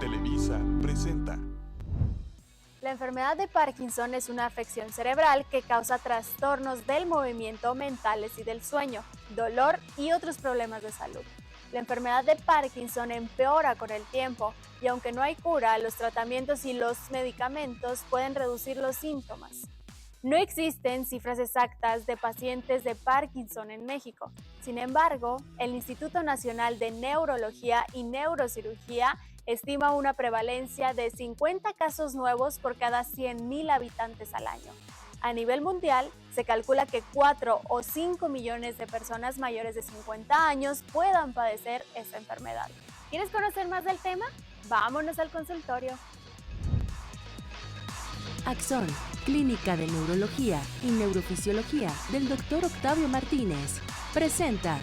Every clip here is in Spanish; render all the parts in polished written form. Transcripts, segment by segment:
Televisa presenta. La enfermedad de Parkinson es una afección cerebral que causa trastornos del movimiento mentales y del sueño, dolor y otros problemas de salud. La enfermedad de Parkinson empeora con el tiempo y aunque no hay cura, los tratamientos y los medicamentos pueden reducir los síntomas. No existen cifras exactas de pacientes de Parkinson en México. Sin embargo, el Instituto Nacional de Neurología y Neurocirugía estima una prevalencia de 50 casos nuevos por cada 100,000 habitantes al año. A nivel mundial, se calcula que 4 o 5 millones de personas mayores de 50 años puedan padecer esta enfermedad. ¿Quieres conocer más del tema? Vámonos al consultorio. Axón, Clínica de Neurología y Neurofisiología del Dr. Octavio Martínez, presenta.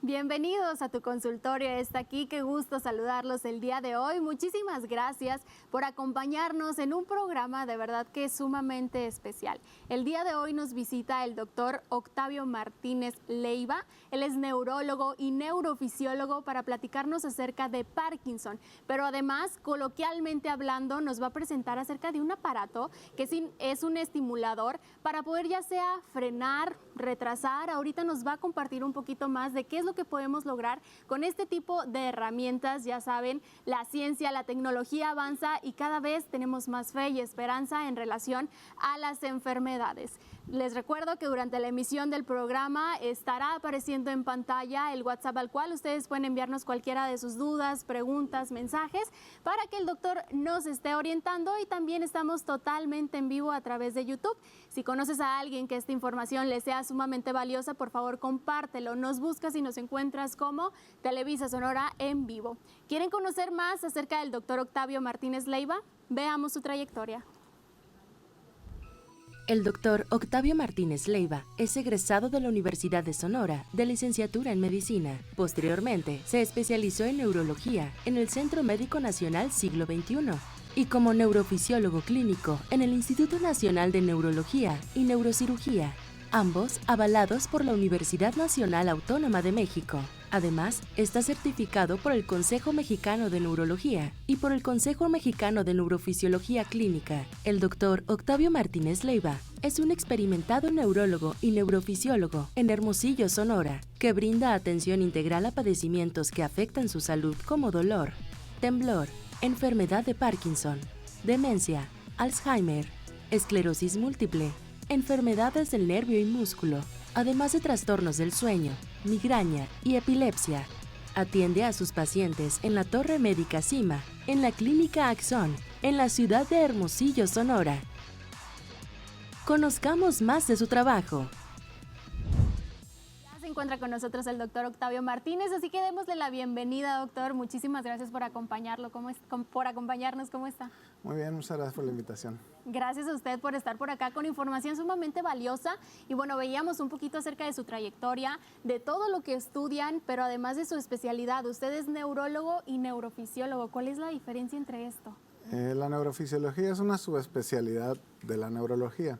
Bienvenidos a tu consultorio, está aquí, qué gusto saludarlos el día de hoy. Muchísimas gracias por acompañarnos en un programa de verdad que es sumamente especial. El día de hoy nos visita el doctor Octavio Martínez Leiva. Él es neurólogo y neurofisiólogo para platicarnos acerca de Parkinson, pero además, coloquialmente hablando, nos va a presentar acerca de un aparato que es un estimulador para poder ya sea frenar, retrasar. Ahorita nos va a compartir un poquito más de qué es lo que podemos lograr con este tipo de herramientas. Ya saben, la ciencia, la tecnología avanza y cada vez tenemos más fe y esperanza en relación a las enfermedades. Les recuerdo que durante la emisión del programa estará apareciendo en pantalla el WhatsApp al cual ustedes pueden enviarnos cualquiera de sus dudas, preguntas, mensajes para que el doctor nos esté orientando, y también estamos totalmente en vivo a través de YouTube. Si conoces a alguien que esta información le sea sumamente valiosa, por favor compártelo. Nos buscas y nos encuentras como Televisa Sonora en vivo. ¿Quieren conocer más acerca del doctor Octavio Martínez Leiva? Veamos su trayectoria. El doctor Octavio Martínez Leiva es egresado de la Universidad de Sonora de licenciatura en Medicina. Posteriormente, se especializó en Neurología en el Centro Médico Nacional Siglo XXI y como neurofisiólogo clínico en el Instituto Nacional de Neurología y Neurocirugía, ambos avalados por la Universidad Nacional Autónoma de México. Además, está certificado por el Consejo Mexicano de Neurología y por el Consejo Mexicano de Neurofisiología Clínica. El doctor Octavio Martínez Leiva es un experimentado neurólogo y neurofisiólogo en Hermosillo, Sonora, que brinda atención integral a padecimientos que afectan su salud como dolor, temblor, enfermedad de Parkinson, demencia, Alzheimer, esclerosis múltiple, enfermedades del nervio y músculo, además de trastornos del sueño, migraña y epilepsia. Atiende a sus pacientes en la Torre Médica Cima, en la Clínica Axón, en la ciudad de Hermosillo, Sonora. Conozcamos más de su trabajo. Se encuentra con nosotros el doctor Octavio Martínez, así que démosle la bienvenida, doctor. Muchísimas gracias por acompañarnos. ¿Cómo está? Muy bien, muchas gracias por la invitación. Gracias a usted por estar por acá con información sumamente valiosa. Y bueno, veíamos un poquito acerca de su trayectoria, de todo lo que estudian, pero además de su especialidad. Usted es neurólogo y neurofisiólogo. ¿Cuál es la diferencia entre esto? La neurofisiología es una subespecialidad de la neurología.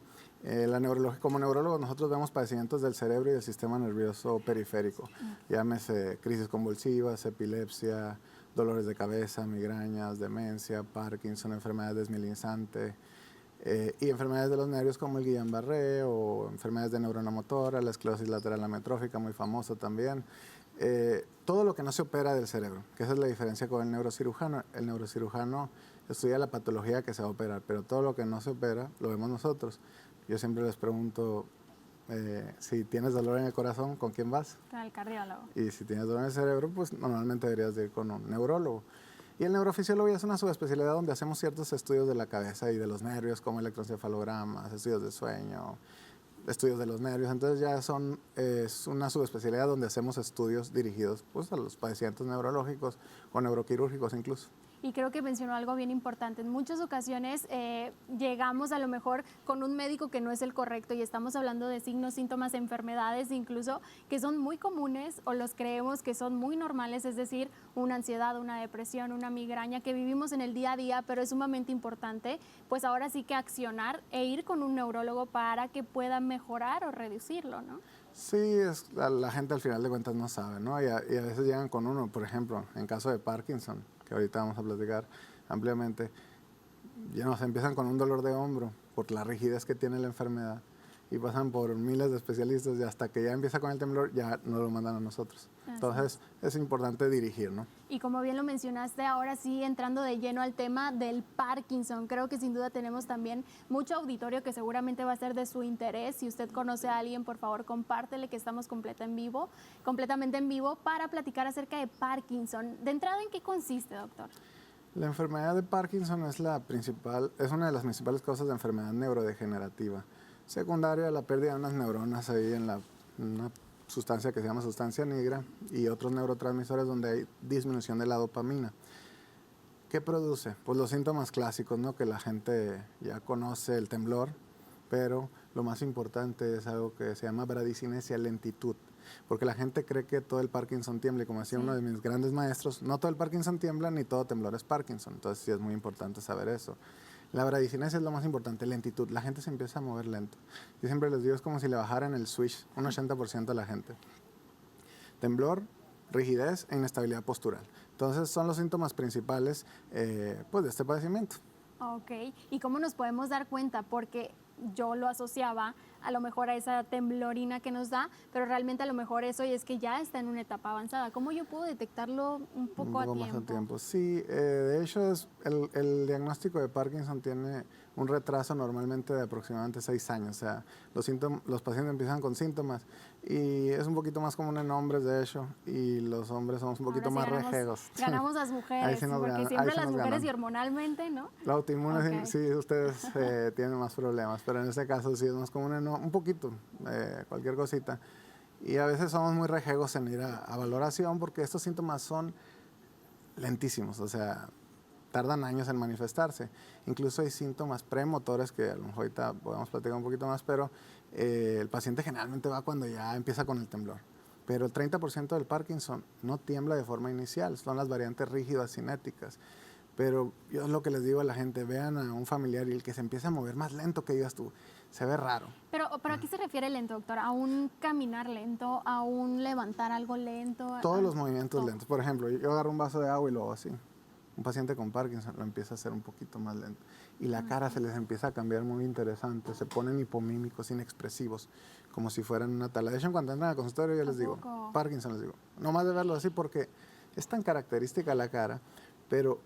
Como neurólogos nosotros vemos padecimientos del cerebro y del sistema nervioso periférico. Llámese crisis convulsivas, epilepsia, dolores de cabeza, migrañas, demencia, Parkinson, enfermedades desmielinizantes y enfermedades de los nervios como el Guillain-Barré o enfermedades de neurona motora, la esclerosis lateral amiotrófica, muy famosa también. Todo lo que no se opera del cerebro, que esa es la diferencia con el neurocirujano. El neurocirujano estudia la patología que se va a operar, pero todo lo que no se opera lo vemos nosotros. Yo siempre les pregunto, si tienes dolor en el corazón, ¿con quién vas? Con el cardiólogo. Y si tienes dolor en el cerebro, pues normalmente deberías de ir con un neurólogo. Y el neurofisiólogo es una subespecialidad donde hacemos ciertos estudios de la cabeza y de los nervios, como electroencefalogramas, estudios de sueño, estudios de los nervios. Entonces ya es una subespecialidad donde hacemos estudios dirigidos pues, a los pacientes neurológicos o neuroquirúrgicos incluso. y creo que mencionó algo bien importante. En muchas ocasiones llegamos a lo mejor con un médico que no es el correcto y estamos hablando de signos, síntomas, enfermedades incluso que son muy comunes o los creemos que son muy normales, es decir, una ansiedad, una depresión, una migraña que vivimos en el día a día, pero es sumamente importante, pues ahora sí que accionar e ir con un neurólogo para que pueda mejorar o reducirlo, ¿no? Sí, la gente al final de cuentas no sabe, ¿no? Y a veces llegan con uno, por ejemplo, en caso de Parkinson, que ahorita vamos a platicar ampliamente, ya nos empiezan con un dolor de hombro por la rigidez que tiene la enfermedad y pasan por miles de especialistas y hasta que ya empieza con el temblor ya no lo mandan a nosotros. Entonces es importante dirigir, ¿no? Y como bien lo mencionaste, ahora sí entrando de lleno al tema del Parkinson, creo que sin duda tenemos también mucho auditorio que seguramente va a ser de su interés. Si usted conoce a alguien, por favor compártele que estamos completamente en vivo para platicar acerca de Parkinson. De entrada, ¿en qué consiste, doctor? La enfermedad de Parkinson es una de las principales causas de enfermedad neurodegenerativa, secundaria a la pérdida de unas neuronas ahí en una sustancia que se llama sustancia negra y otros neurotransmisores donde hay disminución de la dopamina. ¿Qué produce? Pues los síntomas clásicos, ¿no? Que la gente ya conoce, el temblor, pero lo más importante es algo que se llama bradicinesia, lentitud, porque la gente cree que todo el Parkinson tiembla y como decía uno de mis grandes maestros, no todo el Parkinson tiembla ni todo temblor es Parkinson, entonces sí es muy importante saber eso. La bradicinesia es lo más importante, lentitud. La gente se empieza a mover lento. Yo siempre les digo, es como si le bajaran el switch, un 80% a la gente. Temblor, rigidez e inestabilidad postural. Entonces son los síntomas principales pues de este padecimiento. Ok, ¿y cómo nos podemos dar cuenta? Porque yo lo asociaba a lo mejor a esa temblorina que nos da, pero realmente a lo mejor eso y es que ya está en una etapa avanzada. ¿Cómo yo puedo detectarlo un poco a tiempo? Más a tiempo. Sí, de hecho el diagnóstico de Parkinson tiene un retraso normalmente de aproximadamente 6 años. O sea, los pacientes empiezan con síntomas y es un poquito más común en hombres, de hecho, y los hombres somos un poquito más rejegos. Ganamos las mujeres, porque siempre las mujeres y hormonalmente, ¿no? La autoinmune, sí, ustedes tienen más problemas, pero en este caso sí es más común, un poquito, cualquier cosita. Y a veces somos muy rejegos en ir a valoración porque estos síntomas son lentísimos, o sea, tardan años en manifestarse. Incluso hay síntomas premotores que a lo mejor ahorita podemos platicar un poquito más, pero el paciente generalmente va cuando ya empieza con el temblor. Pero el 30% del Parkinson no tiembla de forma inicial, son las variantes rígidas cinéticas. Pero yo es lo que les digo a la gente, vean a un familiar y el que se empieza a mover más lento que digas tú, se ve raro. Pero ¿a qué se refiere lento, doctor? ¿A un caminar lento? ¿A un levantar algo lento? Todos los movimientos lentos. Por ejemplo, yo agarro un vaso de agua y lo hago así. Un paciente con Parkinson lo empieza a hacer un poquito más lento. Y la cara se les empieza a cambiar muy interesante. Se ponen hipomímicos, inexpresivos, como si fueran una tala. De hecho, cuando entran al consultorio yo les digo, Parkinson les digo. No más de verlo así porque es tan característica la cara, pero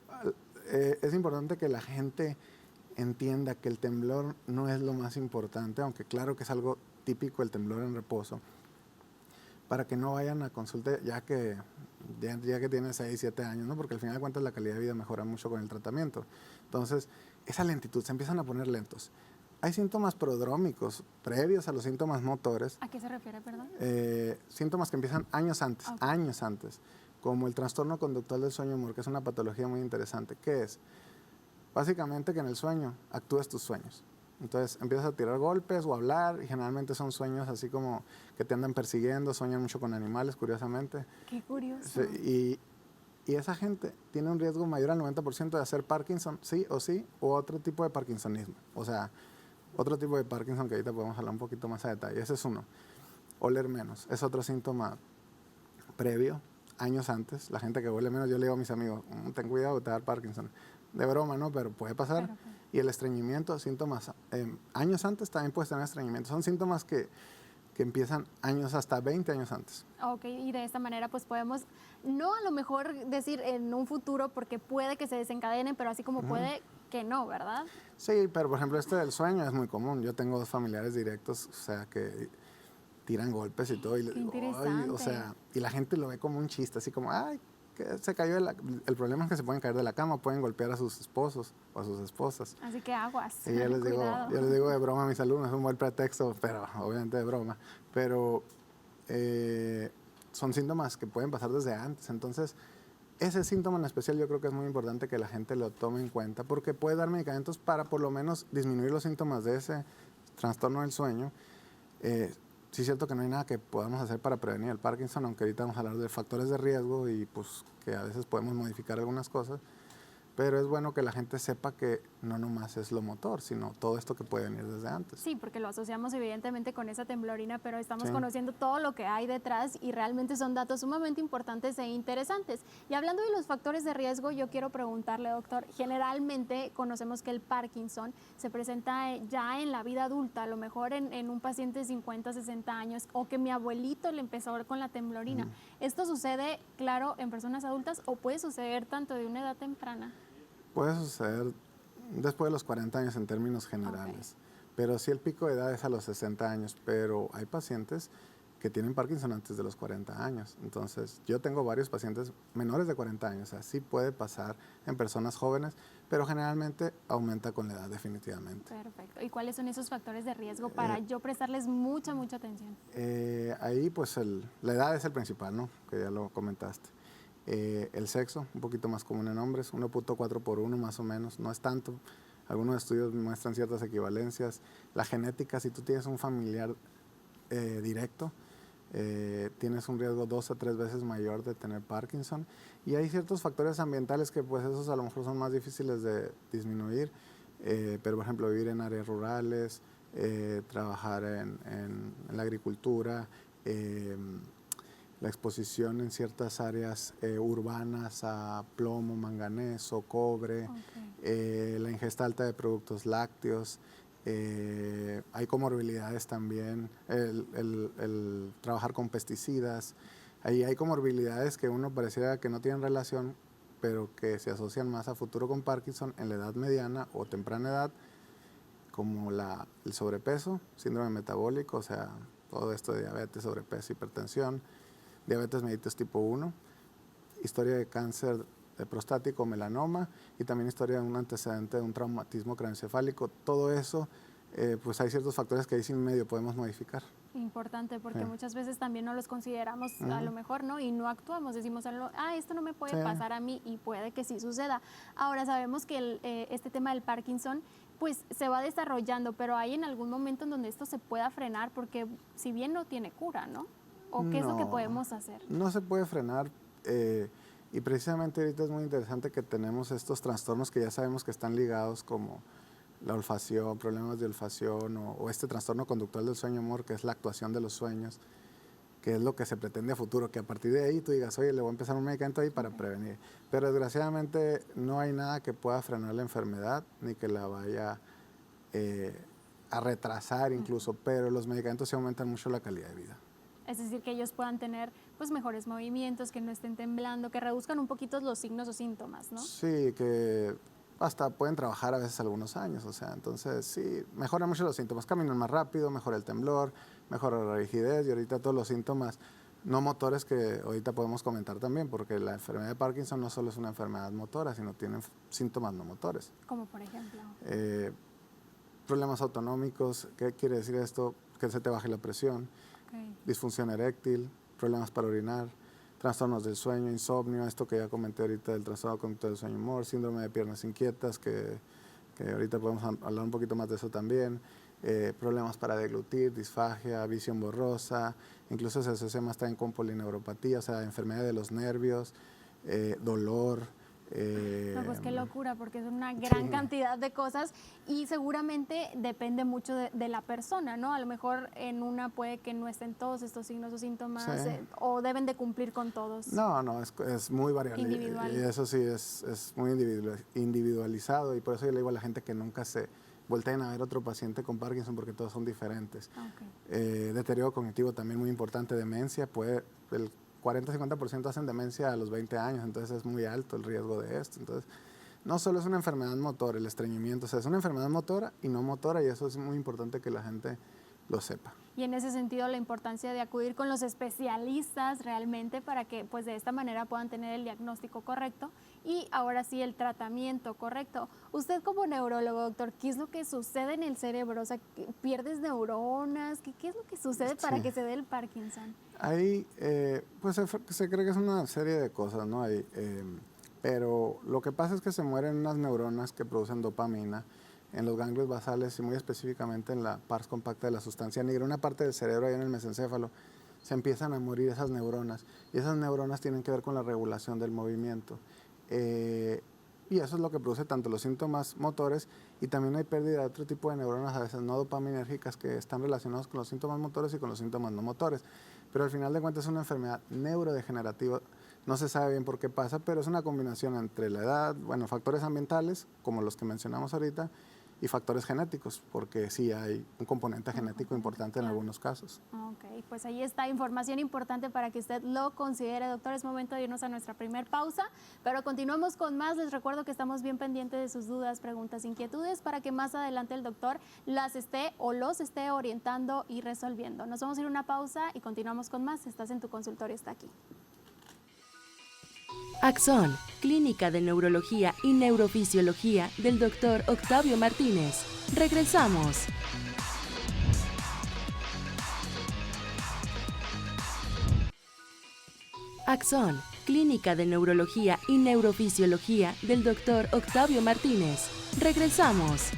es importante que la gente entienda que el temblor no es lo más importante, aunque claro que es algo típico el temblor en reposo, para que no vayan a consulta ya que tienen 6, 7 años, ¿no? Porque al final de cuentas la calidad de vida mejora mucho con el tratamiento. Entonces, esa lentitud, se empiezan a poner lentos. Hay síntomas prodrómicos previos a los síntomas motores. ¿A qué se refiere, perdón? Síntomas que empiezan años antes, como el trastorno conductual del sueño humor, que es una patología muy interesante. ¿Qué es? Básicamente que en el sueño actúas tus sueños. Entonces empiezas a tirar golpes o a hablar y generalmente son sueños así como que te andan persiguiendo, sueñan mucho con animales, curiosamente. Qué curioso. Y esa gente tiene un riesgo mayor al 90% de hacer Parkinson, sí, o otro tipo de Parkinsonismo. O sea, otro tipo de Parkinson que ahorita podemos hablar un poquito más a detalle. Ese es uno. Oler menos, es otro síntoma previo, años antes. La gente que huele menos, yo le digo a mis amigos, ten cuidado, te va a dar Parkinson. De broma, ¿no? Pero puede pasar. Y el estreñimiento, síntomas, años antes también puedes tener estreñimiento. Son síntomas que empiezan años, hasta 20 años antes. Ok, y de esta manera pues podemos, no a lo mejor decir en un futuro, porque puede que se desencadenen, pero así como puede que no, ¿verdad? Sí, pero por ejemplo este del sueño es muy común. Yo tengo 2 familiares directos, o sea, que tiran golpes y todo. Y les digo, ay, o sea, y la gente lo ve como un chiste, así como, ay, que se cayó el problema es que se pueden caer de la cama, pueden golpear a sus esposos o a sus esposas. Así que aguas. Y yo les digo de broma a mis alumnos, es un buen pretexto, pero obviamente de broma. Pero son síntomas que pueden pasar desde antes. Entonces, ese síntoma en especial yo creo que es muy importante que la gente lo tome en cuenta porque puede dar medicamentos para por lo menos disminuir los síntomas de ese trastorno del sueño. Sí es cierto que no hay nada que podamos hacer para prevenir el Parkinson, aunque ahorita vamos a hablar de factores de riesgo y pues que a veces podemos modificar algunas cosas. Pero es bueno que la gente sepa que no nomás es lo motor, sino todo esto que puede venir desde antes. Sí, porque lo asociamos evidentemente con esa temblorina, pero estamos Sí. conociendo todo lo que hay detrás y realmente son datos sumamente importantes e interesantes. Y hablando de los factores de riesgo, yo quiero preguntarle, doctor, generalmente conocemos que el Parkinson se presenta ya en la vida adulta, a lo mejor en un paciente de 50, 60 años, o que mi abuelito le empezó con la temblorina. ¿Esto sucede, claro, en personas adultas o puede suceder tanto de una edad temprana? Puede suceder después de los 40 años en términos generales, pero sí el pico de edad es a los 60 años, pero hay pacientes que tienen Parkinson antes de los 40 años. Entonces, yo tengo varios pacientes menores de 40 años, así puede pasar en personas jóvenes, pero generalmente aumenta con la edad definitivamente. Perfecto. ¿Y cuáles son esos factores de riesgo para yo prestarles mucha atención? Ahí pues la edad es el principal, ¿no? Que ya lo comentaste. El sexo, un poquito más común en hombres, 1.4 por 1 más o menos, no es tanto. Algunos estudios muestran ciertas equivalencias. La genética, si tú tienes un familiar directo, tienes un riesgo 2 a 3 veces mayor de tener Parkinson. Y hay ciertos factores ambientales que pues esos a lo mejor son más difíciles de disminuir, pero por ejemplo vivir en áreas rurales, trabajar en la agricultura, la exposición en ciertas áreas urbanas a plomo, manganeso, cobre, la ingesta alta de productos lácteos, hay comorbilidades también, el trabajar con pesticidas, ahí hay comorbilidades que uno pareciera que no tienen relación, pero que se asocian más a futuro con Parkinson en la edad mediana o temprana edad, como el sobrepeso, síndrome metabólico, o sea, todo esto de diabetes, sobrepeso, hipertensión, diabetes mellitus tipo 1, historia de cáncer de prostático, melanoma y también historia de un antecedente de un traumatismo craneoencefálico. Todo eso, pues hay ciertos factores que ahí sin medio podemos modificar. Importante, porque muchas veces también no los consideramos a lo mejor, ¿no? Y no actuamos, decimos, esto no me puede pasar a mí y puede que sí suceda. Ahora sabemos que este tema del Parkinson pues se va desarrollando, pero hay en algún momento en donde esto se pueda frenar porque si bien no tiene cura, ¿no? ¿O qué es lo que podemos hacer? No se puede frenar y precisamente ahorita es muy interesante que tenemos estos trastornos que ya sabemos que están ligados como la olfacción, problemas de olfacción o este trastorno conductual del sueño amor, que es la actuación de los sueños, que es lo que se pretende a futuro, que a partir de ahí tú digas, oye, le voy a empezar un medicamento ahí para prevenir. Pero desgraciadamente no hay nada que pueda frenar la enfermedad ni que la vaya a retrasar incluso, pero los medicamentos sí aumentan mucho la calidad de vida. Es decir, que ellos puedan tener pues mejores movimientos, que no estén temblando, que reduzcan un poquito los signos o síntomas, ¿no? Sí, que hasta pueden trabajar a veces algunos años, o sea, entonces sí, mejora mucho los síntomas, caminan más rápido, mejora el temblor, mejora la rigidez y ahorita todos los síntomas no motores que ahorita podemos comentar también, porque la enfermedad de Parkinson no solo es una enfermedad motora, sino tiene síntomas no motores. Como por ejemplo. Problemas autonómicos, ¿qué quiere decir esto? Que se te baje la presión, disfunción eréctil, problemas para orinar, trastornos del sueño, insomnio, esto que ya comenté ahorita del trastorno conductual del sueño humor, síndrome de piernas inquietas, que ahorita podemos hablar un poquito más de eso también, problemas para deglutir, disfagia, visión borrosa, incluso se asocia más también con polineuropatía, o sea, enfermedad de los nervios, dolor. No, pues qué locura, porque es una gran cantidad de cosas y seguramente depende mucho de la persona, ¿no? A lo mejor en una puede que no estén todos estos signos o síntomas o deben de cumplir con todos. No, es muy variable. Individual. Y eso sí, es muy individualizado y por eso yo le digo a la gente que nunca se volteen a ver otro paciente con Parkinson porque todos son diferentes. Deterioro cognitivo también muy importante, demencia, el 40-50% hacen demencia a los 20 años, entonces es muy alto el riesgo de esto. Entonces, no solo es una enfermedad motora, el estreñimiento, o sea, es una enfermedad motora y no motora y eso es muy importante que la gente lo sepa. Y en ese sentido la importancia de acudir con los especialistas realmente para que pues de esta manera puedan tener el diagnóstico correcto y ahora sí el tratamiento correcto. Usted como neurólogo, doctor, ¿qué es lo que sucede en el cerebro? O sea, ¿pierdes neuronas? ¿Qué es lo que sucede para que se dé el Parkinson? Ahí pues se cree que es una serie de cosas, ¿no? Pero lo que pasa es que se mueren unas neuronas que producen dopamina en los ganglios basales y muy específicamente en la pars compacta de la sustancia negra, una parte del cerebro ahí en el mesencéfalo, se empiezan a morir esas neuronas y esas neuronas tienen que ver con la regulación del movimiento. Y eso es lo que produce tanto los síntomas motores y también hay pérdida de otro tipo de neuronas, a veces no dopaminérgicas, que están relacionados con los síntomas motores y con los síntomas no motores. Pero al final de cuentas es una enfermedad neurodegenerativa, no se sabe bien por qué pasa, pero es una combinación entre la edad, bueno, factores ambientales, como los que mencionamos ahorita, y factores genéticos, porque sí hay un componente genético importante en algunos casos. Ok, pues ahí está información importante para que usted lo considere, doctor. Es momento de irnos a nuestra primer pausa, pero continuamos con más. Les recuerdo que estamos bien pendientes de sus dudas, preguntas, inquietudes, para que más adelante el doctor las esté o los esté orientando y resolviendo. Nos vamos a ir a una pausa y continuamos con más. Estás en tu consultorio, está aquí. Axón, Clínica de Neurología y Neurofisiología del Dr. Octavio Martínez. Regresamos. Axón, Clínica de Neurología y Neurofisiología del Dr. Octavio Martínez. Regresamos.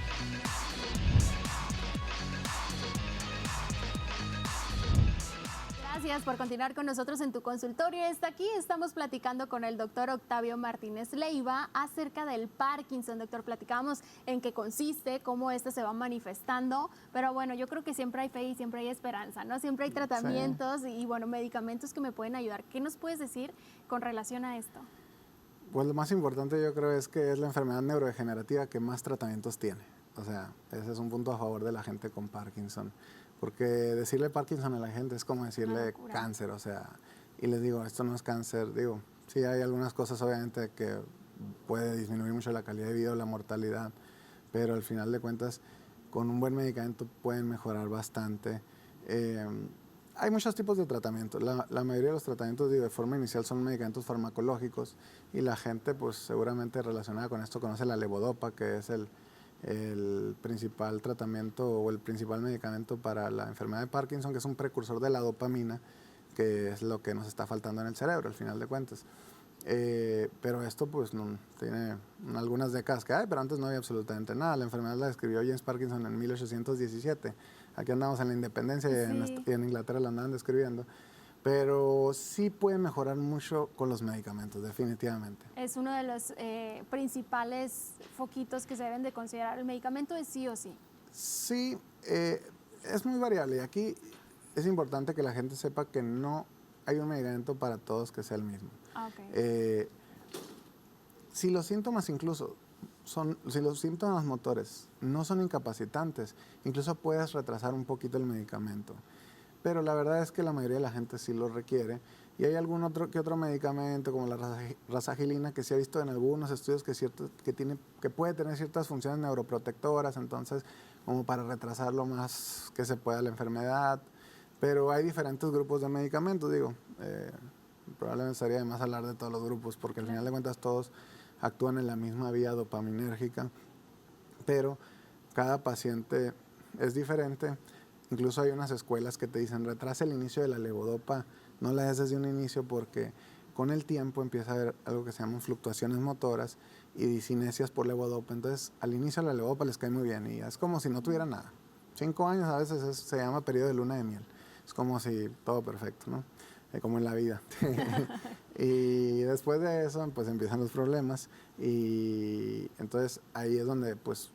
Gracias por continuar con nosotros en tu consultorio. Está aquí, estamos platicando con el doctor Octavio Martínez Leiva acerca del Parkinson. Doctor, platicamos en qué consiste, cómo este se va manifestando, pero bueno, yo creo que siempre hay fe y siempre hay esperanza, ¿no? Siempre hay tratamientos y bueno, medicamentos que me pueden ayudar. ¿Qué nos puedes decir con relación a esto? Pues lo más importante yo creo es que es la enfermedad neurodegenerativa que más tratamientos tiene. O sea, ese es un punto a favor de la gente con Parkinson. Porque decirle Parkinson a la gente es como decirle cáncer, o sea, y les digo, esto no es cáncer, digo, sí hay algunas cosas obviamente que puede disminuir mucho la calidad de vida o la mortalidad, pero al final de cuentas, con un buen medicamento pueden mejorar bastante. Hay muchos tipos de tratamientos, la mayoría de los tratamientos digo, de forma inicial son medicamentos farmacológicos y la gente pues seguramente relacionada con esto conoce la levodopa, que es el principal tratamiento o el principal medicamento para la enfermedad de Parkinson, que es un precursor de la dopamina, que es lo que nos está faltando en el cerebro al final de cuentas. Pero esto pues no, tiene algunas décadas que hay, pero antes no había absolutamente nada. La enfermedad la describió James Parkinson en 1817. Aquí andamos en la independencia y en Inglaterra la andaban describiendo. Pero sí puede mejorar mucho con los medicamentos, definitivamente. Es uno de los principales foquitos que se deben de considerar. ¿El medicamento es sí o sí? Sí, es muy variable. Y aquí es importante que la gente sepa que no hay un medicamento para todos que sea el mismo. Okay. Si los síntomas incluso si los síntomas motores no son incapacitantes, incluso puedes retrasar un poquito el medicamento. Pero la verdad es que la mayoría de la gente sí lo requiere y hay algún otro medicamento como la rasagilina que se ha visto en algunos estudios que puede tener ciertas funciones neuroprotectoras, entonces como para retrasar lo más que se pueda la enfermedad, pero hay diferentes grupos de medicamentos, digo, probablemente sería de más hablar de todos los grupos porque al final de cuentas todos actúan en la misma vía dopaminérgica, pero cada paciente es diferente. Incluso hay unas escuelas que te dicen, retrasa el inicio de la levodopa, no la des desde un inicio porque con el tiempo empieza a haber algo que se llaman fluctuaciones motoras y disinesias por levodopa. Entonces, al inicio la levodopa les cae muy bien y es como si no tuviera nada. 5 años a veces se llama periodo de luna de miel. Es como si todo perfecto, ¿no? Como en la vida. Y después de eso, pues empiezan los problemas y entonces ahí es donde, pues,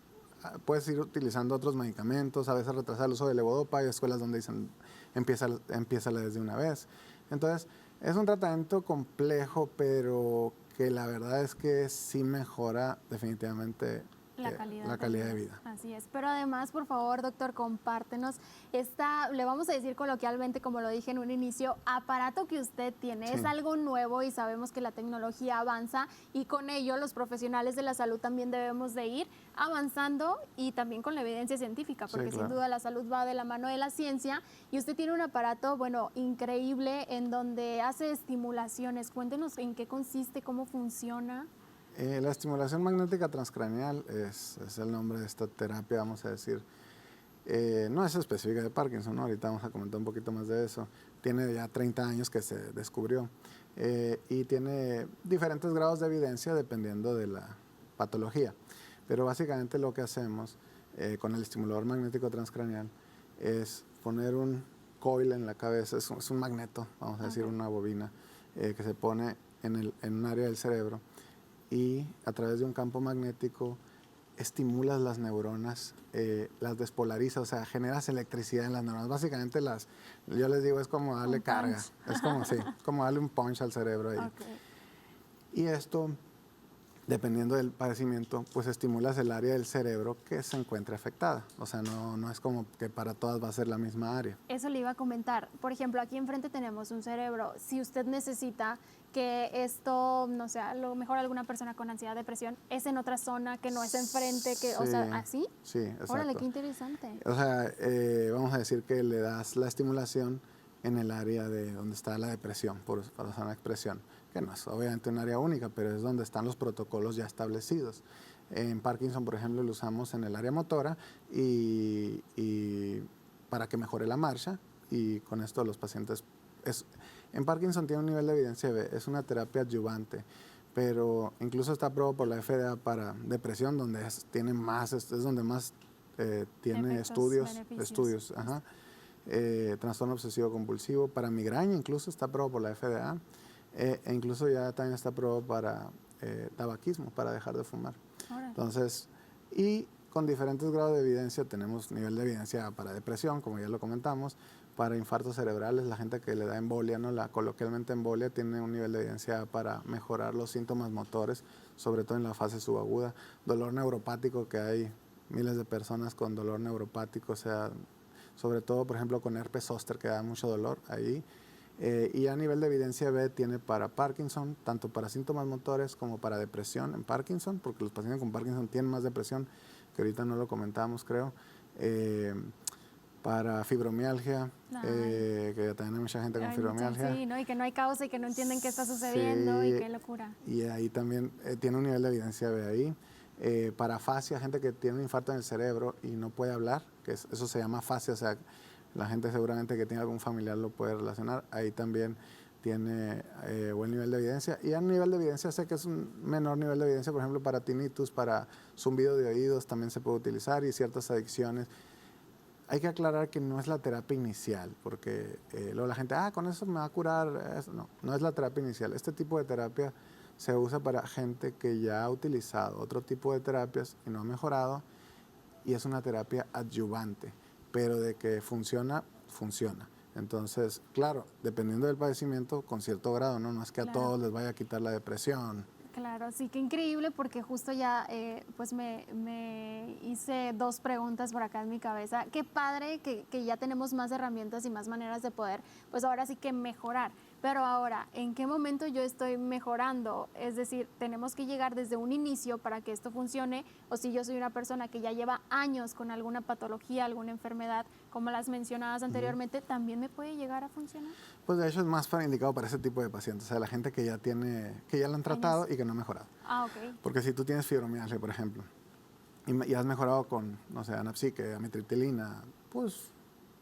puedes ir utilizando otros medicamentos, a veces retrasar el uso de levodopa, hay escuelas donde dicen empiézala desde una vez. Entonces, es un tratamiento complejo, pero que la verdad es que sí mejora definitivamente la calidad de vida. Así es. Pero además, por favor, doctor, compártenos le vamos a decir coloquialmente, como lo dije en un inicio, aparato que usted tiene. Sí. Es algo nuevo y sabemos que la tecnología avanza y con ello los profesionales de la salud también debemos de ir avanzando y también con la evidencia científica, porque Sí, claro. sin duda la salud va de la mano de la ciencia y usted tiene un aparato, bueno, increíble en donde hace estimulaciones. Cuéntenos en qué consiste, cómo funciona. La estimulación magnética transcraneal es el nombre de esta terapia, vamos a decir. No es específica de Parkinson, ¿no? Ahorita vamos a comentar un poquito más de eso. Tiene ya 30 años que se descubrió y tiene diferentes grados de evidencia dependiendo de la patología. Pero básicamente lo que hacemos con el estimulador magnético transcraneal es poner un coil en la cabeza, es un magneto, vamos a decir, una bobina que se pone en un área del cerebro y a través de un campo magnético estimulas las neuronas, las despolariza, o sea, generas electricidad en las neuronas. Básicamente yo les digo, es como darle carga, es como, sí, es como darle un punch al cerebro ahí. Y esto, dependiendo del padecimiento, pues estimulas el área del cerebro que se encuentre afectada. O sea, no es como que para todas va a ser la misma área. Eso le iba a comentar. Por ejemplo, aquí enfrente tenemos un cerebro. Si usted necesita que esto, no sé, a lo mejor alguna persona con ansiedad, depresión, es en otra zona que no es enfrente, que, o sea, ¿así? Sí, exacto. Órale, qué interesante. O sea, vamos a decir que le das la estimulación en el área de donde está la depresión, para usar una expresión, que no es obviamente un área única, pero es donde están los protocolos ya establecidos. En Parkinson, por ejemplo, lo usamos en el área motora y para que mejore la marcha, y con esto los pacientes... En Parkinson tiene un nivel de evidencia B, es una terapia adyuvante, pero incluso está aprobado por la FDA para depresión, donde tiene más, es donde más tiene estudios. Ajá. Trastorno obsesivo compulsivo, para migraña incluso está aprobado por la FDA, e incluso ya también está aprobado para tabaquismo, para dejar de fumar. Entonces, y con diferentes grados de evidencia, tenemos nivel de evidencia para depresión, como ya lo comentamos, para infartos cerebrales, la gente que le da embolia, ¿no? Coloquialmente embolia, tiene un nivel de evidencia para mejorar los síntomas motores, sobre todo en la fase subaguda. Dolor neuropático, que hay miles de personas con dolor neuropático, o sea, sobre todo, por ejemplo, con herpes zóster, que da mucho dolor ahí. Y a nivel de evidencia B tiene para Parkinson, tanto para síntomas motores como para depresión en Parkinson, porque los pacientes con Parkinson tienen más depresión, que ahorita no lo comentamos, creo. Para fibromialgia, que también hay mucha gente con fibromialgia. Sí, ¿no? Y que no hay causa y que no entienden qué está sucediendo, y qué locura. Y ahí también tiene un nivel de evidencia B ahí. Para afasia, gente que tiene un infarto en el cerebro y no puede hablar, eso se llama afasia, o sea, la gente seguramente que tiene algún familiar lo puede relacionar. Ahí también tiene buen nivel de evidencia. Y a nivel de evidencia sé que es un menor nivel de evidencia, por ejemplo, para tinnitus, para zumbido de oídos también se puede utilizar, y ciertas adicciones. Hay que aclarar que no es la terapia inicial, porque luego la gente, con eso me va a curar. Eso. No es la terapia inicial. Este tipo de terapia se usa para gente que ya ha utilizado otro tipo de terapias y no ha mejorado, y es una terapia adyuvante, pero de que funciona, funciona. Entonces, claro, dependiendo del padecimiento, con cierto grado, no es que a todos les vaya a quitar la depresión. Claro, sí, qué increíble, porque justo ya pues me hice dos preguntas por acá en mi cabeza. Qué padre que ya tenemos más herramientas y más maneras de poder, pues ahora sí que mejorar. Pero ahora, ¿en qué momento yo estoy mejorando? Es decir, ¿tenemos que llegar desde un inicio para que esto funcione? O si yo soy una persona que ya lleva años con alguna patología, alguna enfermedad, como las mencionadas anteriormente, ¿también me puede llegar a funcionar? Pues de hecho es más indicado para ese tipo de pacientes, o sea, la gente que ya la han tratado y que no ha mejorado. Ok. Porque si tú tienes fibromialgia, por ejemplo, y has mejorado con, no sé, anapsique, amitriptilina, pues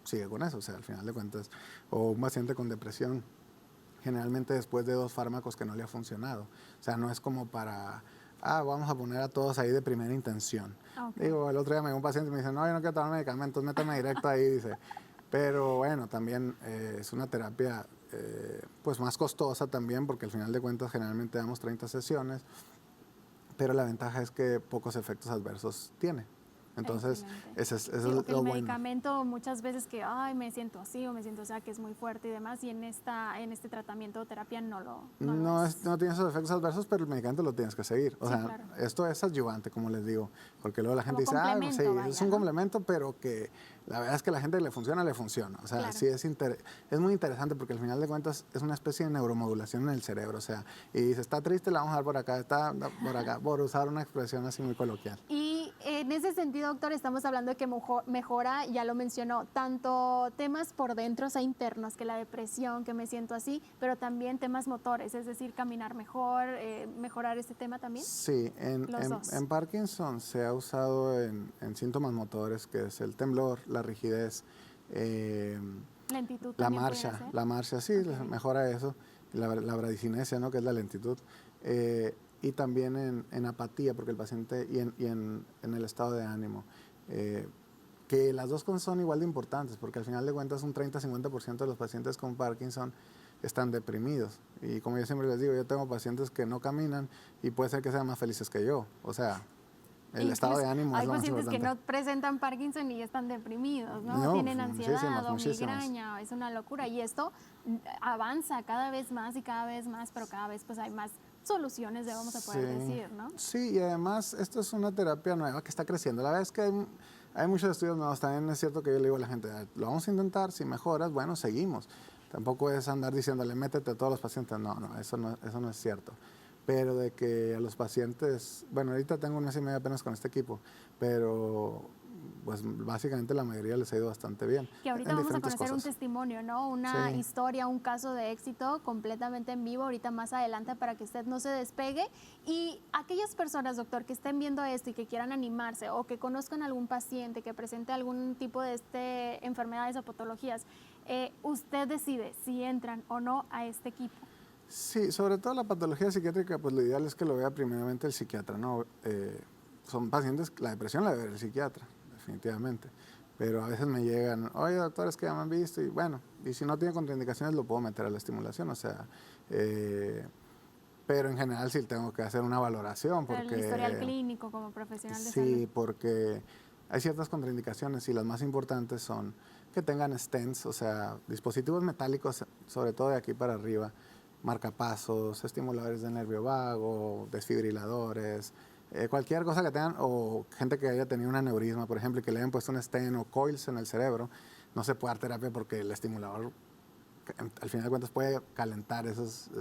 sigue con eso, o sea, al final de cuentas. O un paciente con depresión, generalmente después de 2 fármacos que no le ha funcionado. O sea, no es como para, vamos a poner a todos ahí de primera intención. Digo, el otro día me llegó un paciente y me dice, no, yo no quiero tomar medicamentos, métame directo ahí, dice. Pero bueno, también es una terapia pues más costosa también, porque al final de cuentas generalmente damos 30 sesiones, pero la ventaja es que pocos efectos adversos tiene. Entonces, Excelente. eso es Digo que lo el bueno. medicamento muchas veces que, ay, me siento así o me siento, o sea, que es muy fuerte y demás, y en este tratamiento o terapia no lo es. No tiene esos efectos adversos, pero el medicamento lo tienes que seguir. O Sí, sea, claro. esto es adyuvante, como les digo, porque luego la gente Como dice, ah, sí, complemento, vaya, es un ¿no? complemento, pero que la verdad es que a la gente le funciona, le funciona. O sea, Claro. sí es muy interesante porque al final de cuentas es una especie de neuromodulación en el cerebro. O sea, y dice, está triste, la vamos a dar por acá, está por acá, por usar una expresión así muy coloquial. Y en ese sentido, doctor, estamos hablando de que mejora, ya lo mencionó, tanto temas por dentro, o sea, internos, que la depresión, que me siento así, pero también temas motores, es decir, caminar mejor, mejorar este tema también. Sí, Los dos. en Parkinson se ha usado en síntomas motores, que es el temblor, la rigidez, Lentitud también puede ser. la marcha, sí, Ok. mejora eso, la bradicinesia, ¿no? Que es la lentitud, y también en apatía, porque el paciente, en el estado de ánimo, que las dos cosas son igual de importantes, porque al final de cuentas un 30-50% de los pacientes con Parkinson están deprimidos. Y como yo siempre les digo, yo tengo pacientes que no caminan y puede ser que sean más felices que yo. O sea, el estado de Incluso ánimo es hay lo más pacientes que importante. no presentan Parkinson y están deprimidos, ¿no? No, Tienen ansiedad o muchísimas. migraña, es una locura. Y esto avanza cada vez más y cada vez más, pero cada vez pues hay más soluciones, vamos a poder decir, ¿no? Sí, y además esto es una terapia nueva que está creciendo. La verdad es que hay muchos estudios nuevos. También es cierto que yo le digo a la gente, lo vamos a intentar, si mejoras, bueno, seguimos. Tampoco es andar diciéndole, métete a todos los pacientes. No, eso no es cierto. Pero de que a los pacientes, bueno, ahorita tengo un mes y medio apenas con este equipo, pero pues básicamente la mayoría les ha ido bastante bien. Que ahorita en vamos a diferentes conocer un cosas. testimonio, ¿no? Una Sí. historia, un caso de éxito completamente en vivo, ahorita más adelante para que usted no se despegue. Y aquellas personas, doctor, que estén viendo esto y que quieran animarse o que conozcan algún paciente que presente algún tipo de enfermedades o patologías, usted decide si entran o no a este equipo. Sí, sobre todo la patología psiquiátrica, pues lo ideal es que lo vea primeramente el psiquiatra, ¿no? Son pacientes, la depresión la debe ver el psiquiatra, definitivamente. Pero a veces me llegan, oye doctor, es que ya me han visto, y bueno, y si no tiene contraindicaciones lo puedo meter a la estimulación, o sea, pero en general sí tengo que hacer una valoración, Pero porque... el historial clínico como profesional de Sí, salud. porque hay ciertas contraindicaciones y las más importantes son que tengan stents, o sea, dispositivos metálicos, sobre todo de aquí para arriba, marcapasos, estimuladores de nervio vago, desfibriladores, cualquier cosa que tengan, o gente que haya tenido un aneurisma, por ejemplo, y que le hayan puesto un stent o coils en el cerebro, no se puede dar terapia porque el estimulador al final de cuentas puede calentar esos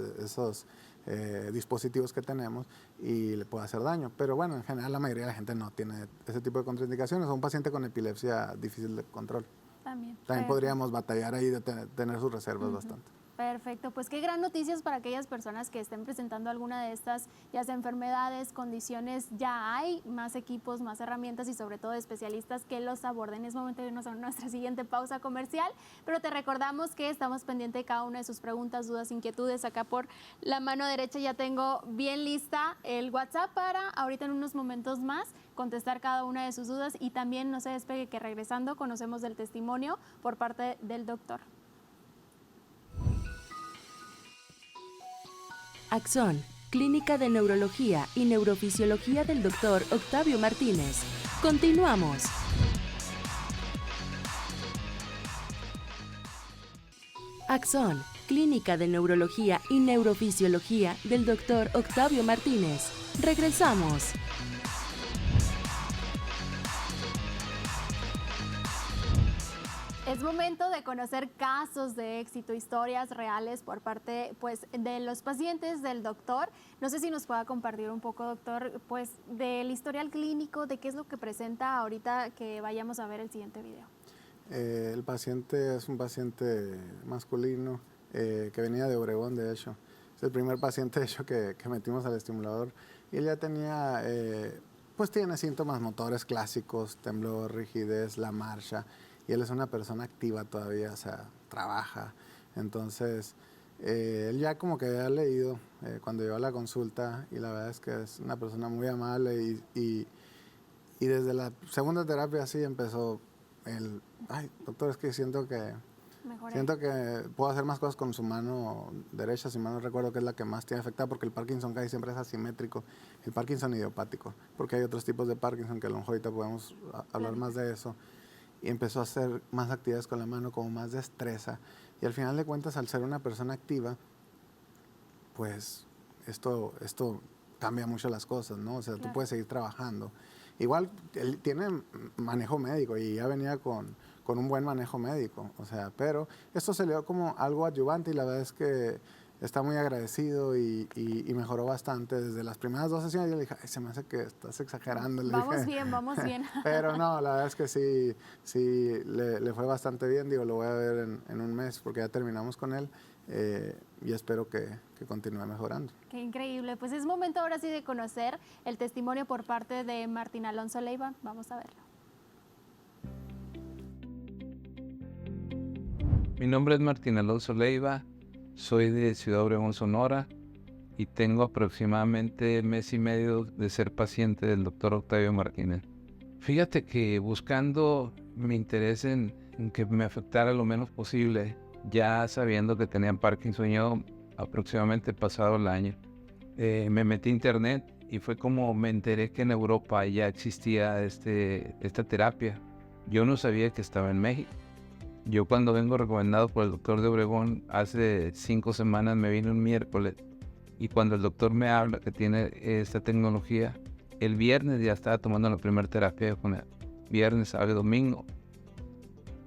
dispositivos que tenemos y le puede hacer daño. Pero bueno, en general la mayoría de la gente no tiene ese tipo de contraindicaciones. O un paciente con epilepsia difícil de control. También. También podríamos batallar ahí de tener sus reservas bastante. Perfecto, pues qué gran noticias para aquellas personas que estén presentando alguna de estas, ya sea enfermedades, condiciones, ya hay más equipos, más herramientas y sobre todo especialistas que los aborden. Es momento de irnos a nuestra siguiente pausa comercial, pero te recordamos que estamos pendientes de cada una de sus preguntas, dudas, inquietudes. Acá por la mano derecha ya tengo bien lista el WhatsApp para ahorita en unos momentos más contestar cada una de sus dudas y también no se despegue que regresando conocemos del testimonio por parte del doctor. Axón, Clínica de Neurología y Neurofisiología del Dr. Octavio Martínez. Continuamos. Axón, Clínica de Neurología y Neurofisiología del Dr. Octavio Martínez. Regresamos. Es momento de conocer casos de éxito, historias reales por parte pues, de los pacientes del doctor. No sé si nos pueda compartir un poco, doctor, pues del historial clínico, de qué es lo que presenta ahorita que vayamos a ver el siguiente video. El paciente es un paciente masculino que venía de Obregón, de hecho. Es el primer paciente, de hecho, que metimos al estimulador. Y él ya tenía, pues tiene síntomas motores clásicos, temblor, rigidez, la marcha. Y él es una persona activa todavía, o sea, trabaja. Entonces, él ya como que había leído cuando llegó a la consulta y la verdad es que es una persona muy amable y desde la segunda terapia sí empezó el, ay, doctor, es que siento que Mejoré. Siento que puedo hacer más cosas con su mano derecha, si mal no recuerdo, que es la que más tiene afectada, porque el Parkinson casi siempre es asimétrico, el Parkinson idiopático, porque hay otros tipos de Parkinson que a lo mejor ahorita podemos hablar más de eso. Y empezó a hacer más actividades con la mano, como más destreza. Y al final de cuentas, al ser una persona activa, pues esto cambia mucho las cosas, ¿no? O sea, tú puedes seguir trabajando. Igual, él tiene manejo médico y ya venía con un buen manejo médico, o sea, pero esto se le dio como algo adyuvante y la verdad es que está muy agradecido y mejoró bastante. Desde las primeras 2 sesiones yo le dije, ay, se me hace que estás exagerando. Vamos bien. Pero no, la verdad es que sí le fue bastante bien. Digo, lo voy a ver en un mes porque ya terminamos con él y espero que continúe mejorando. Qué increíble. Pues es momento ahora sí de conocer el testimonio por parte de Martín Alonso Leiva. Vamos a verlo. Mi nombre es Martín Alonso Leiva, soy de Ciudad Obregón, Sonora, y tengo aproximadamente mes y medio de ser paciente del doctor Octavio Martínez. Fíjate que buscando mi interés en que me afectara lo menos posible, ya sabiendo que tenía Parkinson yo aproximadamente pasado el año, me metí a internet y fue como me enteré que en Europa ya existía esta terapia. Yo no sabía que estaba en México. Yo cuando vengo recomendado por el doctor de Obregón, hace 5 semanas me vine un miércoles y cuando el doctor me habla que tiene esta tecnología, el viernes ya estaba tomando la primera terapia con él. Viernes, sábado y domingo,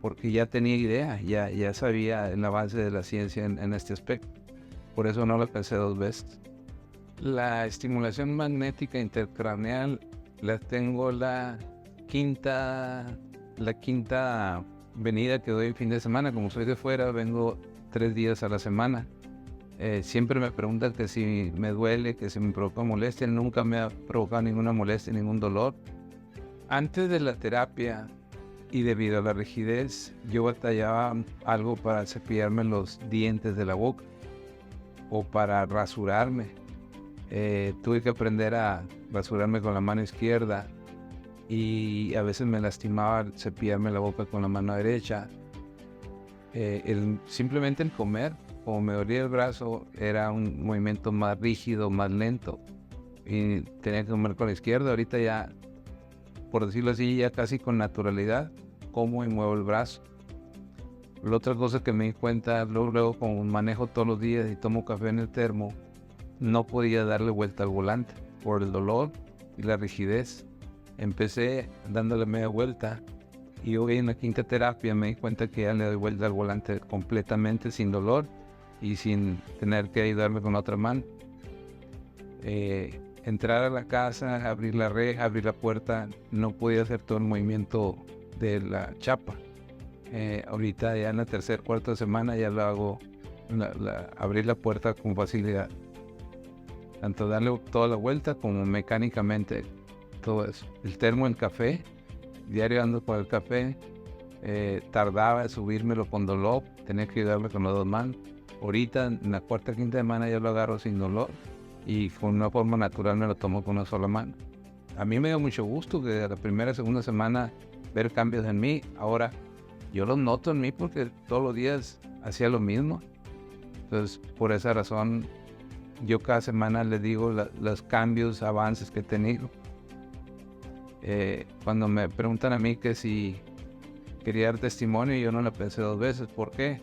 porque ya tenía idea, ya sabía el avance de la ciencia en este aspecto. Por eso no lo pensé 2 veces. La estimulación magnética intercraneal la tengo la quinta venida que doy el fin de semana. Como soy de fuera, vengo 3 días a la semana. Siempre me preguntan que si me duele, que si me provoca molestia. Nunca me ha provocado ninguna molestia, ningún dolor. Antes de la terapia y debido a la rigidez, yo batallaba algo para cepillarme los dientes de la boca o para rasurarme. Tuve que aprender a rasurarme con la mano izquierda y a veces me lastimaba cepillarme la boca con la mano derecha. Simplemente el comer, como me dolía el brazo, era un movimiento más rígido, más lento y tenía que comer con la izquierda. Ahorita ya, por decirlo así, ya casi con naturalidad como y muevo el brazo. La otra cosa que me di cuenta, luego como manejo todos los días y tomo café en el termo, no podía darle vuelta al volante por el dolor y la rigidez. Empecé dándole media vuelta y hoy en la quinta terapia me di cuenta que ya le doy vuelta al volante completamente sin dolor y sin tener que ayudarme con la otra mano. Entrar a la casa, abrir la reja, abrir la puerta, no podía hacer todo el movimiento de la chapa. Ahorita ya en la tercera, cuarta semana ya lo hago, abrir la puerta con facilidad. Tanto darle toda la vuelta como mecánicamente todo eso. El termo, el café, diario ando por el café, tardaba en subírmelo con dolor, tenía que ayudarme con las 2 manos. Ahorita en la cuarta, quinta semana ya lo agarro sin dolor y con una forma natural me lo tomo con una sola mano. A mí me dio mucho gusto que la primera, segunda semana ver cambios en mí. Ahora yo los noto en mí porque todos los días hacía lo mismo. Entonces por esa razón yo cada semana les digo los cambios, avances que he tenido. Cuando me preguntan a mí que si quería dar testimonio, yo no lo pensé 2 veces. ¿Por qué?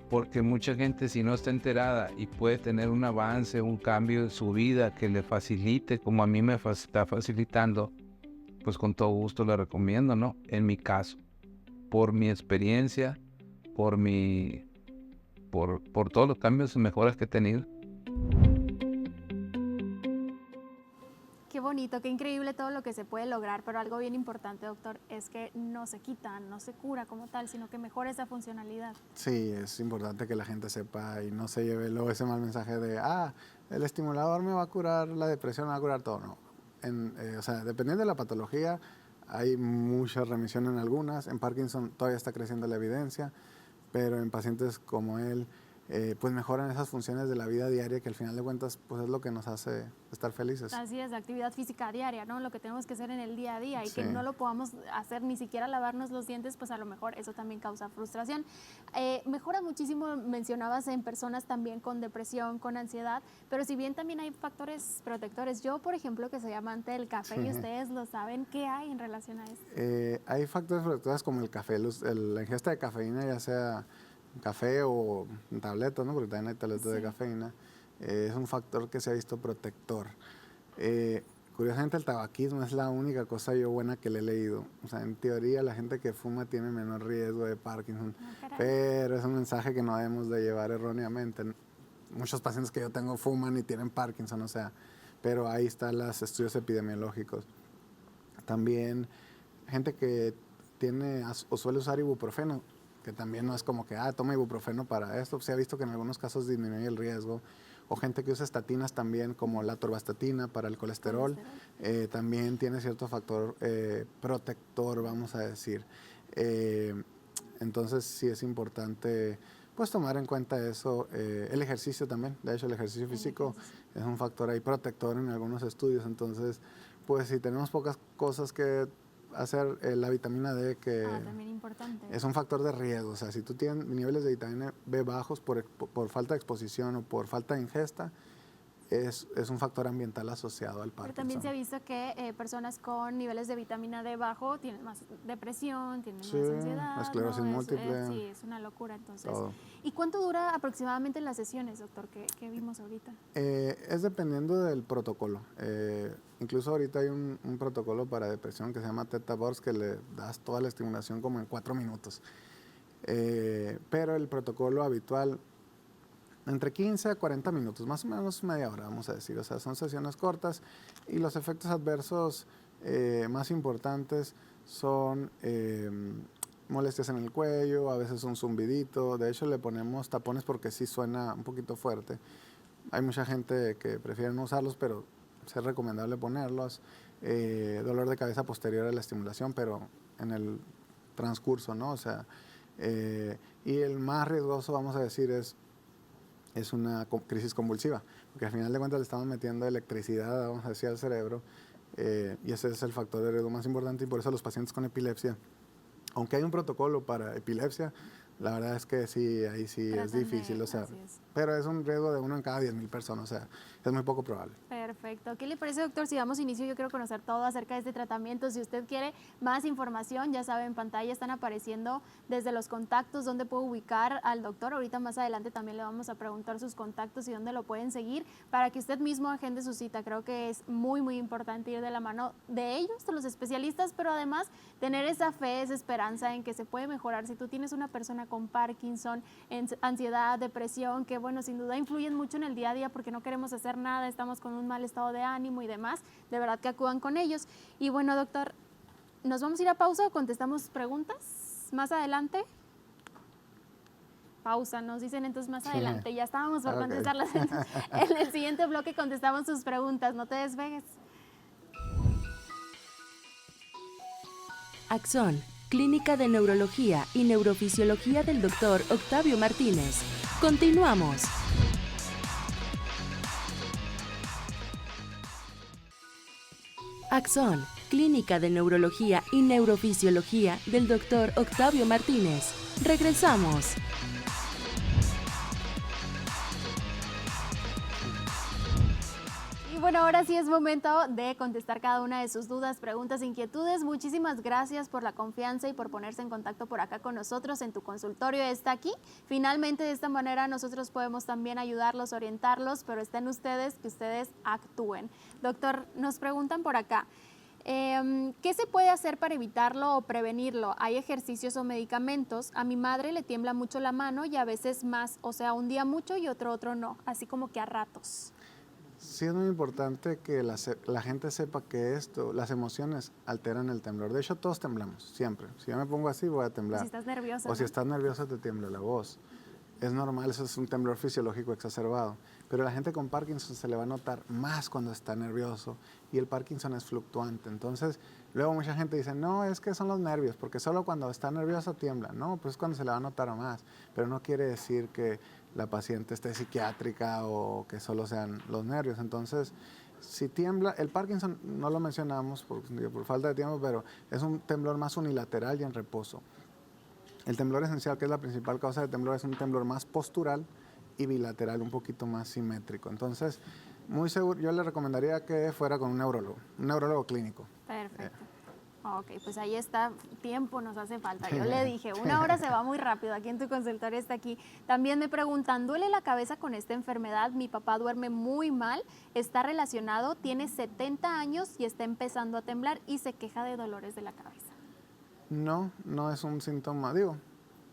Porque mucha gente, si no está enterada y puede tener un avance, un cambio en su vida que le facilite, como a mí me está facilitando, pues con todo gusto le recomiendo, ¿no? En mi caso, por mi experiencia, por todos los cambios y mejoras que he tenido. Qué bonito, qué increíble todo lo que se puede lograr, pero algo bien importante, doctor, es que no se quita, no se cura como tal, sino que mejora esa funcionalidad. Sí, es importante que la gente sepa y no se lleve luego ese mal mensaje de, el estimulador me va a curar la depresión, me va a curar todo. No. O sea, dependiendo de la patología, hay mucha remisión en algunas. En Parkinson todavía está creciendo la evidencia, pero en pacientes como él, pues mejoran esas funciones de la vida diaria que al final de cuentas pues es lo que nos hace estar felices. Así es, la actividad física diaria, ¿no? Lo que tenemos que hacer en el día a día y Sí. que no lo podamos hacer ni siquiera lavarnos los dientes, pues a lo mejor eso también causa frustración. Mejora muchísimo, mencionabas en personas también con depresión, con ansiedad, pero si bien también hay factores protectores, yo por ejemplo que soy amante del café y ustedes lo saben, ¿qué hay en relación a esto? Hay factores protectores como el café, la ingesta de cafeína, ya sea café o tabletas, ¿no? Porque también hay tabletas de cafeína, es un factor que se ha visto protector. Curiosamente el tabaquismo es la única cosa yo buena que le he leído. O sea, en teoría la gente que fuma tiene menor riesgo de Parkinson, pero es un mensaje que no debemos de llevar erróneamente. Muchos pacientes que yo tengo fuman y tienen Parkinson, o sea, pero ahí están los estudios epidemiológicos. También gente que tiene o suele usar ibuprofeno, que también no es como que, toma ibuprofeno para esto, se ha visto que en algunos casos disminuye el riesgo, o gente que usa estatinas también, como la atorvastatina para el colesterol, también tiene cierto factor protector, vamos a decir. Entonces sí es importante pues tomar en cuenta eso, el ejercicio también, de hecho el ejercicio físico es un factor ahí protector en algunos estudios, entonces pues si tenemos pocas cosas que hacer, la vitamina D que también importante. es un factor de riesgo, o sea, si tú tienes niveles de vitamina B bajos por falta de exposición o por falta de ingesta, es un factor ambiental asociado al Parkinson. Pero también se ha visto que personas con niveles de vitamina D bajo tienen más depresión, tienen más ansiedad. Esclerosis múltiple. Sí, es una locura entonces. Todo. ¿Y cuánto dura aproximadamente las sesiones, doctor, que vimos ahorita? Es dependiendo del protocolo. Incluso ahorita hay un protocolo para depresión que se llama Theta Burst, que le das toda la estimulación como en 4 minutos. Pero el protocolo habitual, entre 15 a 40 minutos, más o menos media hora, vamos a decir. O sea, son sesiones cortas y los efectos adversos más importantes son molestias en el cuello, a veces un zumbidito. De hecho, le ponemos tapones porque sí suena un poquito fuerte. Hay mucha gente que prefiere no usarlos, pero es recomendable ponerlos. Dolor de cabeza posterior a la estimulación, pero en el transcurso, ¿no? O sea, y el más riesgoso, vamos a decir, es una crisis convulsiva, porque al final de cuentas le estamos metiendo electricidad, vamos a decir, al cerebro, y ese es el factor de riesgo más importante, y por eso los pacientes con epilepsia, aunque hay un protocolo para epilepsia, la verdad es que sí, ahí sí es difícil, o sea, pero es un riesgo de 1 en cada 10,000 personas, o sea, es muy poco probable. Perfecto. ¿Qué le parece, doctor? Si damos inicio, yo quiero conocer todo acerca de este tratamiento. Si usted quiere más información, ya sabe, en pantalla están apareciendo desde los contactos donde puedo ubicar al doctor. Ahorita más adelante también le vamos a preguntar sus contactos y dónde lo pueden seguir para que usted mismo agende su cita. Creo que es muy, muy importante ir de la mano de ellos, de los especialistas, pero además tener esa fe, esa esperanza en que se puede mejorar. Si tú tienes una persona con Parkinson, ansiedad, depresión, que bueno, sin duda influyen mucho en el día a día porque no queremos hacer nada, estamos con un mal estado de ánimo y demás, de verdad que acudan con ellos. Y bueno, doctor, ¿nos vamos a ir a pausa o contestamos preguntas más adelante? Pausa, nos dicen entonces más adelante, ya estábamos por contestarlas. En el siguiente bloque contestamos sus preguntas, no te despegues. Axón, Clínica de Neurología y Neurofisiología del Dr. Octavio Martínez. Continuamos. Axón, Clínica de Neurología y Neurofisiología del Dr. Octavio Martínez. Regresamos. Y bueno, ahora sí es momento de contestar cada una de sus dudas, preguntas, inquietudes. Muchísimas gracias por la confianza y por ponerse en contacto por acá con nosotros en tu consultorio. Está aquí. Finalmente, de esta manera nosotros podemos también ayudarlos, orientarlos, pero está en ustedes que ustedes actúen. Doctor, nos preguntan por acá. ¿Qué se puede hacer para evitarlo o prevenirlo? ¿Hay ejercicios o medicamentos? A mi madre le tiembla mucho la mano y a veces más, o sea, un día mucho y otro no, así como que a ratos. Sí, es muy importante que la gente sepa que las emociones alteran el temblor. De hecho, todos temblamos, siempre. Si yo me pongo así, voy a temblar. O si estás nervioso. O si estás nervioso, te tiembla la voz. es normal, eso es un temblor fisiológico exacerbado. Pero a la gente con Parkinson se le va a notar más cuando está nervioso y el Parkinson es fluctuante. Entonces, luego mucha gente dice, no, es que son los nervios, porque solo cuando está nervioso tiembla. No, pues es cuando se le va a notar más. Pero no quiere decir que la paciente esté psiquiátrica o que solo sean los nervios. Entonces, si tiembla, el Parkinson no lo mencionamos por falta de tiempo, pero es un temblor más unilateral y en reposo. El temblor esencial, que es la principal causa de temblor, es un temblor más postural y bilateral, un poquito más simétrico. Entonces, muy seguro, yo le recomendaría que fuera con un neurólogo clínico. Perfecto. Ok, pues ahí está, tiempo nos hace falta. Yo le dije, 1 hora se va muy rápido, aquí en tu consultorio está aquí. También me preguntan, ¿duele la cabeza con esta enfermedad? Mi papá duerme muy mal, está relacionado, tiene 70 años y está empezando a temblar y se queja de dolores de la cabeza. No, no es un síntoma, digo,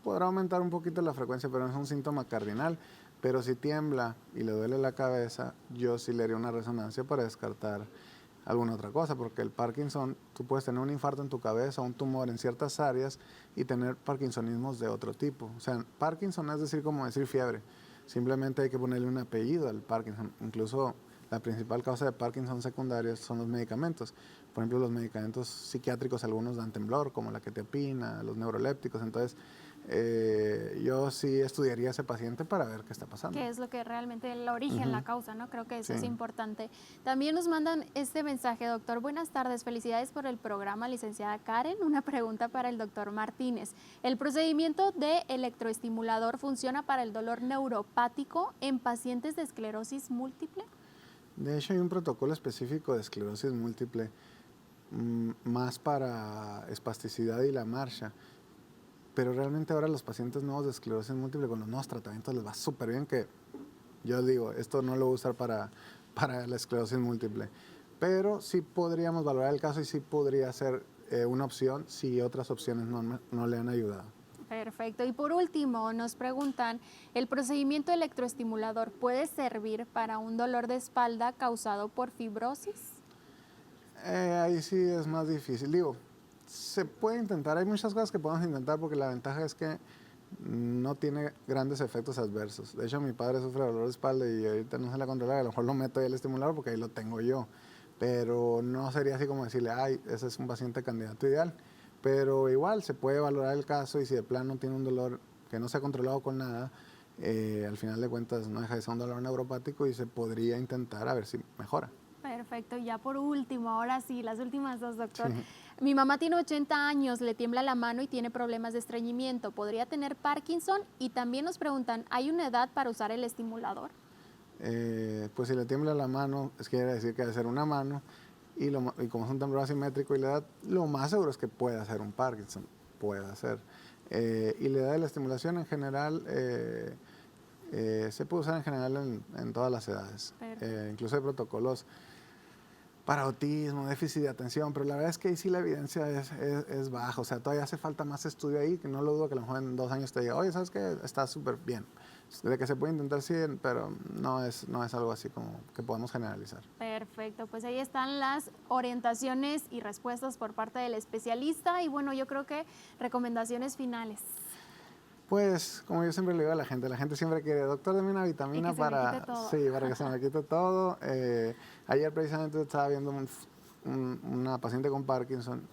podrá aumentar un poquito la frecuencia, pero no es un síntoma cardinal. Pero si tiembla y le duele la cabeza, yo sí le haría una resonancia para descartar alguna otra cosa, porque el Parkinson, tú puedes tener un infarto en tu cabeza, un tumor en ciertas áreas y tener parkinsonismos de otro tipo. O sea, Parkinson es decir, como decir fiebre. Simplemente hay que ponerle un apellido al Parkinson. Incluso la principal causa de Parkinson secundario son los medicamentos. Por ejemplo, los medicamentos psiquiátricos, algunos dan temblor, como la quetiapina, los neurolépticos. Entonces, yo sí estudiaría a ese paciente para ver qué está pasando. Que es lo que realmente el origen, la causa, ¿no? Creo que eso Sí. es importante. También nos mandan este mensaje, doctor. Buenas tardes, felicidades por el programa, licenciada Karen. Una pregunta para el doctor Martínez. ¿El procedimiento de electroestimulador funciona para el dolor neuropático en pacientes de esclerosis múltiple? De hecho, hay un protocolo específico de esclerosis múltiple, más para espasticidad y la marcha. Pero realmente ahora los pacientes nuevos de esclerosis múltiple con los nuevos tratamientos les va súper bien, que yo digo, esto no lo voy a usar para la esclerosis múltiple. Pero sí podríamos valorar el caso y sí podría ser una opción si otras opciones no le han ayudado. Perfecto. Y por último, nos preguntan, ¿el procedimiento electroestimulador puede servir para un dolor de espalda causado por fibrosis? Ahí sí es más difícil. Digo, se puede intentar, hay muchas cosas que podemos intentar porque la ventaja es que no tiene grandes efectos adversos. De hecho, mi padre sufre de dolor de espalda y ahorita no se la controla, a lo mejor lo meto ahí al estimulador porque ahí lo tengo yo. Pero no sería así como decirle, ay, ese es un paciente candidato ideal. Pero igual se puede valorar el caso y si de plano tiene un dolor que no se ha controlado con nada, al final de cuentas no deja de ser un dolor neuropático y se podría intentar a ver si mejora. Perfecto, y ya por último, ahora sí, las últimas dos, doctor. Sí. Mi mamá tiene 80 años, le tiembla la mano y tiene problemas de estreñimiento. ¿Podría tener Parkinson? Y también nos preguntan, ¿hay una edad para usar el estimulador? Pues si le tiembla la mano, quiere decir que debe ser una mano, y como es un temblor asimétrico y la edad, lo más seguro es que pueda ser un Parkinson, puede ser. Y la edad de la estimulación en general, se puede usar en general en todas las edades. Incluso hay protocolos para autismo, déficit de atención, pero la verdad es que ahí sí la evidencia es baja, o sea, todavía hace falta más estudio ahí, que no lo dudo que a lo mejor en 2 años te diga, oye, ¿sabes qué? Está súper bien. De que se puede intentar, sí, pero no es algo así como que podemos generalizar. Perfecto, pues ahí están las orientaciones y respuestas por parte del especialista y bueno, yo creo que recomendaciones finales. Pues, como yo siempre le digo a la gente siempre quiere, doctor, dame una vitamina para que se me quite todo. Ayer precisamente estaba viendo una paciente con Parkinson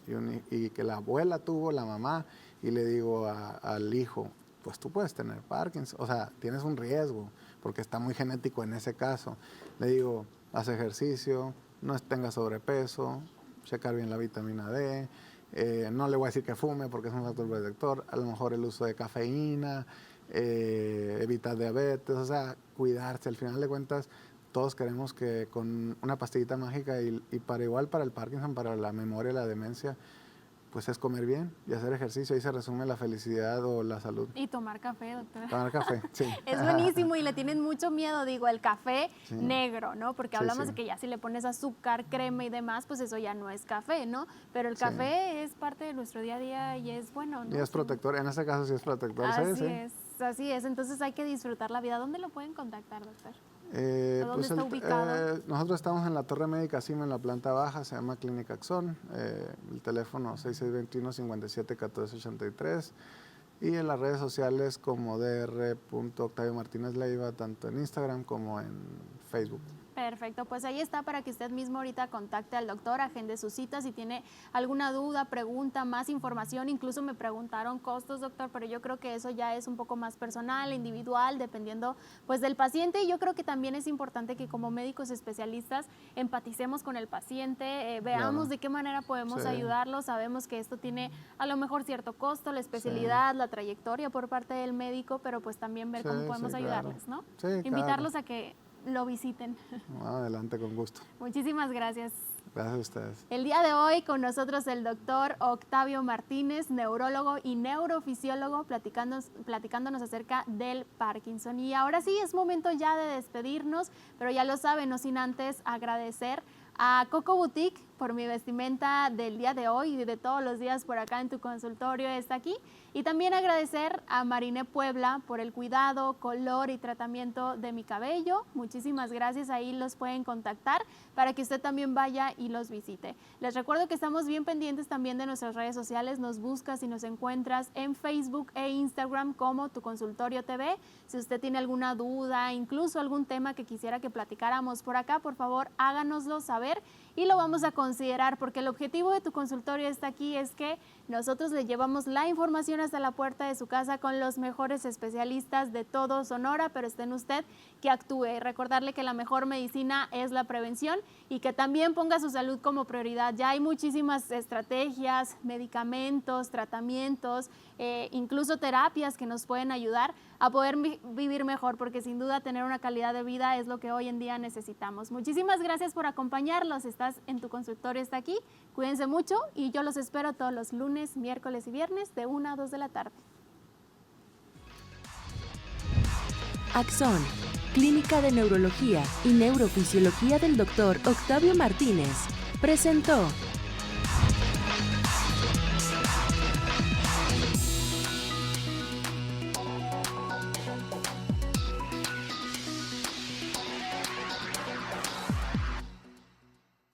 y que la abuela tuvo, la mamá, y le digo al hijo, pues tú puedes tener Parkinson, o sea, tienes un riesgo, porque está muy genético en ese caso. Le digo, haz ejercicio, no tengas sobrepeso, checar bien la vitamina D. No le voy a decir que fume porque es un factor protector, a lo mejor el uso de cafeína, evitar diabetes, o sea, cuidarse. Al final de cuentas, todos queremos que con una pastillita mágica y para igual para el Parkinson, para la memoria y la demencia, pues es comer bien y hacer ejercicio. Ahí se resume la felicidad o la salud. Y tomar café, doctora. Tomar café, sí. Es buenísimo y le tienen mucho miedo, digo, el café negro, ¿no? Porque hablamos de que ya si le pones azúcar, crema y demás, pues eso ya no es café, ¿no? Pero el café es parte de nuestro día a día y es bueno, ¿no? Y es protector, en este caso sí es protector. Así es. Entonces hay que disfrutar la vida. ¿Dónde lo pueden contactar, doctor? ¿Dónde está ubicado? Nosotros estamos en la Torre Médica Cima, en la planta baja, se llama Clínica Axón, el teléfono 6621-571483 y en las redes sociales como dr.Octavio Martínez Leiva, tanto en Instagram como en Facebook. Perfecto, pues ahí está para que usted mismo ahorita contacte al doctor, agende sus citas, si tiene alguna duda, pregunta, más información. Incluso me preguntaron costos, doctor, pero yo creo que eso ya es un poco más personal, individual, dependiendo pues del paciente. Y yo creo que también es importante que como médicos especialistas empaticemos con el paciente, veamos de qué manera podemos ayudarlo. Sabemos que esto tiene a lo mejor cierto costo, la especialidad, la trayectoria por parte del médico, pero pues también ver cómo podemos ayudarles, ¿no? Sí, invitarlos a que lo visiten. Adelante, con gusto. Muchísimas gracias. Gracias a ustedes. El día de hoy con nosotros el doctor Octavio Martínez, neurólogo y neurofisiólogo, platicándonos acerca del Parkinson. Y ahora sí, es momento ya de despedirnos, pero ya lo saben, no sin antes agradecer a Coco Boutique por mi vestimenta del día de hoy y de todos los días por acá en tu consultorio está aquí. Y también agradecer a Mariné Puebla por el cuidado, color y tratamiento de mi cabello. Muchísimas gracias, ahí los pueden contactar para que usted también vaya y los visite. Les recuerdo que estamos bien pendientes también de nuestras redes sociales, nos buscas y nos encuentras en Facebook e Instagram como Tu Consultorio TV. Si usted tiene alguna duda, incluso algún tema que quisiera que platicáramos por acá, por favor háganoslo saber y lo vamos a considerar, porque el objetivo de Tu Consultorio está aquí, es que nosotros le llevamos la información hasta la puerta de su casa con los mejores especialistas de todo Sonora, pero está en usted que actúe. Recordarle que la mejor medicina es la prevención y que también ponga su salud como prioridad. Ya hay muchísimas estrategias, medicamentos, tratamientos, incluso terapias que nos pueden ayudar a poder vivir mejor, porque sin duda tener una calidad de vida es lo que hoy en día necesitamos. Muchísimas gracias por acompañarnos. Estás en Tu Consultorio, está aquí. Cuídense mucho y yo los espero todos los lunes, miércoles y viernes de 1 a 2 de la tarde. Axon, Clínica de Neurología y Neurofisiología del Dr. Octavio Martínez, presentó